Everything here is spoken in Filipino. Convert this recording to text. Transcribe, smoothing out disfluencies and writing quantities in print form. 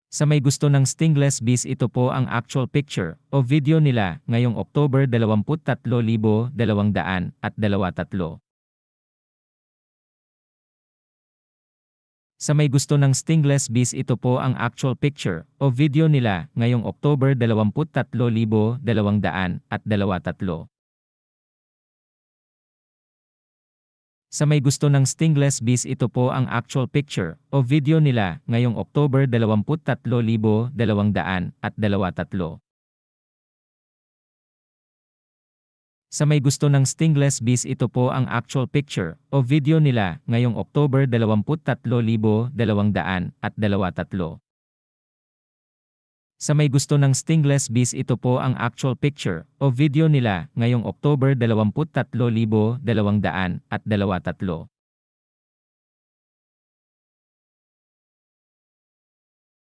Sa may gusto ng stingless bees, ito po ang actual picture o video nila ngayong October 23,223. Sa may gusto ng stingless bees, ito po ang actual picture o video nila ngayong October 23,223. Sa may gusto ng stingless bees, ito po ang actual picture o video nila ngayong October 23,223. Sa may gusto ng stingless bees, ito po ang actual picture o video nila ngayong October 23,223. Sa may gusto ng stingless bees, ito po ang actual picture o video nila ngayong October 23,223.